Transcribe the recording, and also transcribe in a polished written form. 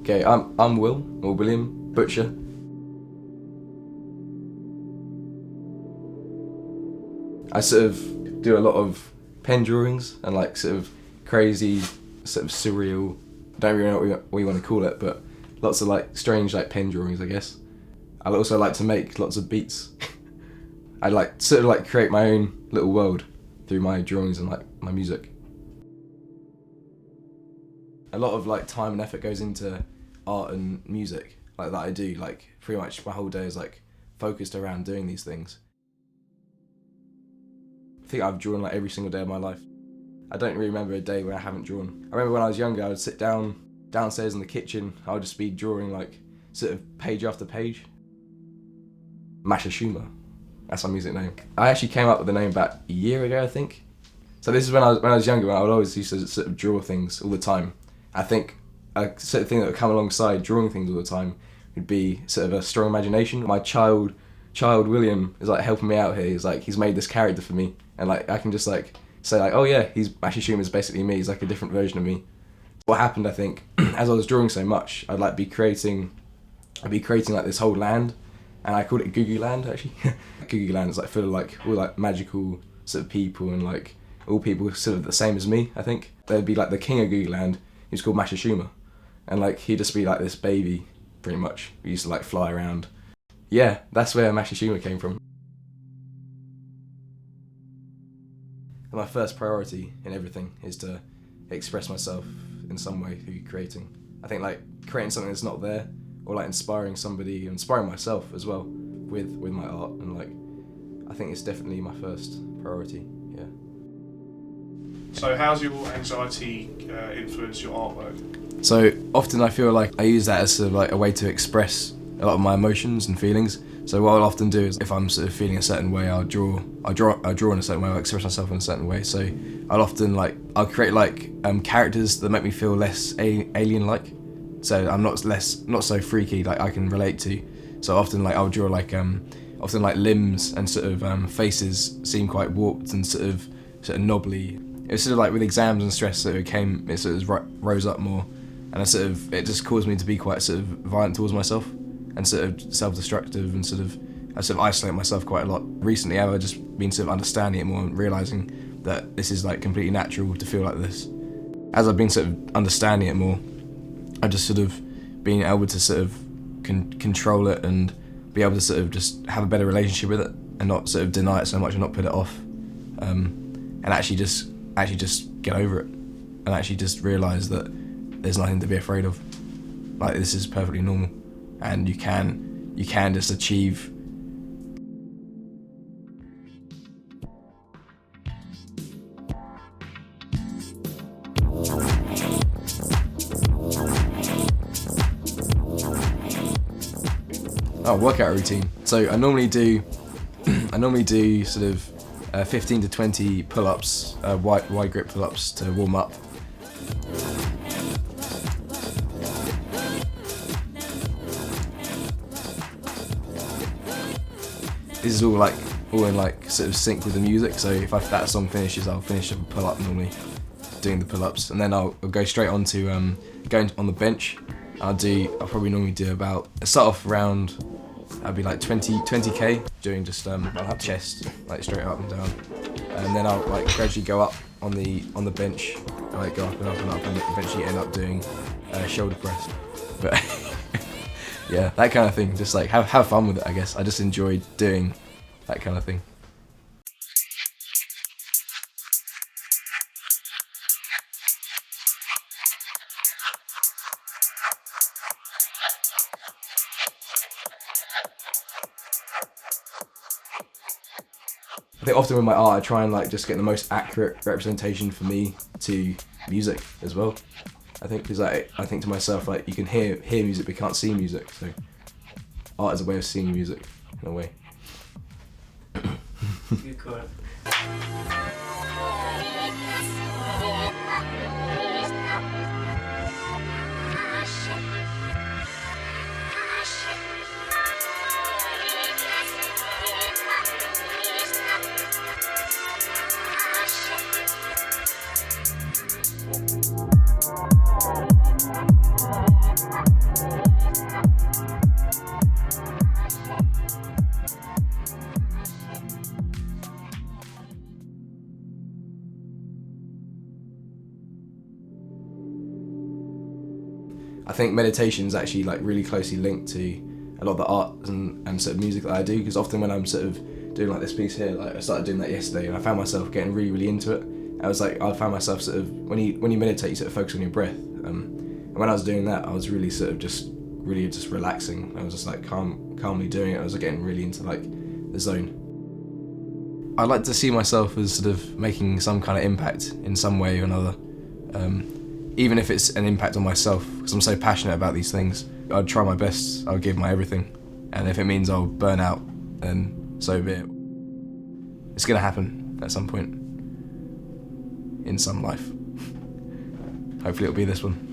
Okay, I'm Will, or William Butcher. I sort of do a lot of pen drawings and like sort of crazy, sort of surreal, don't really know what you want to call it, but lots of like strange like pen drawings, I guess. I also like to make lots of beats. I like sort of like create my own little world through my drawings and like my music. A lot of like time and effort goes into art and music like that I do. Like pretty much my whole day is like focused around doing these things. I think I've drawn like every single day of my life. I don't really remember a day where I haven't drawn. I remember when I was younger, I would sit downstairs in the kitchen. I would just be drawing like sort of page after page. Mashashuma, that's my music name. I actually came up with the name about a year ago, I think. So this is when I was younger, when I would always used to sort of draw things all the time. I think a sort of thing that would come alongside drawing things all the time would be sort of a strong imagination. My child William is like helping me out here. He's made this character for me, and like I can just like say like, oh yeah, Mashashuma is basically me. He's like a different version of me. What happened, I think, as I was drawing so much, I'd be creating like this whole land, and I called it Goo Goo Land actually. Goo Goo Land is like full of like all like magical sort of people, and like all people sort of the same as me. I think there'd be like the king of Goo Goo Land. He was called Mashashuma, and like he'd just be like this baby, pretty much. He used to like fly around. Yeah, that's where Mashashuma came from. My first priority in everything is to express myself in some way through creating. I think like creating something that's not there, or like inspiring somebody, inspiring myself as well with my art, and like I think it's definitely my first priority. Yeah. So how's your anxiety influence your artwork? So often I feel like I use that as sort of like a way to express a lot of my emotions and feelings. So what I'll often do is if I'm sort of feeling a certain way, I'll draw in a certain way, I'll express myself in a certain way. So I'll create like characters that make me feel less alien-like. So I'm not so freaky, like I can relate to. So often like I'll draw like often like limbs and sort of faces seem quite warped and sort of knobbly. It was sort of like with exams and stress, so it sort of rose up more, and it just caused me to be quite sort of violent towards myself, and sort of self-destructive, and I sort of isolate myself quite a lot. Recently I've just been sort of understanding it more and realising that this is like completely natural to feel like this. As I've been sort of understanding it more, I've just sort of been able to sort of control it and be able to sort of just have a better relationship with it and not sort of deny it so much and not put it off, and actually just get over it and actually just realise that there's nothing to be afraid of. Like this is perfectly normal, and you can just achieve. Oh, workout routine. So I normally do sort of 15 to 20 pull-ups, wide grip pull-ups to warm up. This is all in like sort of sync with the music. So if that song finishes, I'll finish a pull-up normally, doing the pull-ups, and then I'll go straight on to going on the bench. I'll probably normally do start off around, I'd be like 20k, doing just chest, like straight up and down, and then I'll like gradually go up on the bench, like go up and up and up, and eventually end up doing shoulder press. But yeah, that kind of thing. Just like have fun with it, I guess. I just enjoy doing that kind of thing. I think often with my art, I try and like just get the most accurate representation for me to music as well. I think because I think to myself, like, you can hear music but you can't see music, so art is a way of seeing music in a way. Good call. I think meditation is actually like really closely linked to a lot of the art and sort of music that I do, because often when I'm sort of doing like this piece here, like I started doing that yesterday and I found myself getting really, really into it. I found myself sort of, when you meditate, you sort of focus on your breath. And when I was doing that, I was really sort of just relaxing. I was just like calmly doing it. I was getting really into like the zone. I like to see myself as sort of making some kind of impact in some way or another. Even if it's an impact on myself, because I'm so passionate about these things. I'd try my best, I'll give my everything. And if it means I'll burn out, then so be it. It's gonna happen at some point in some life. Hopefully it'll be this one.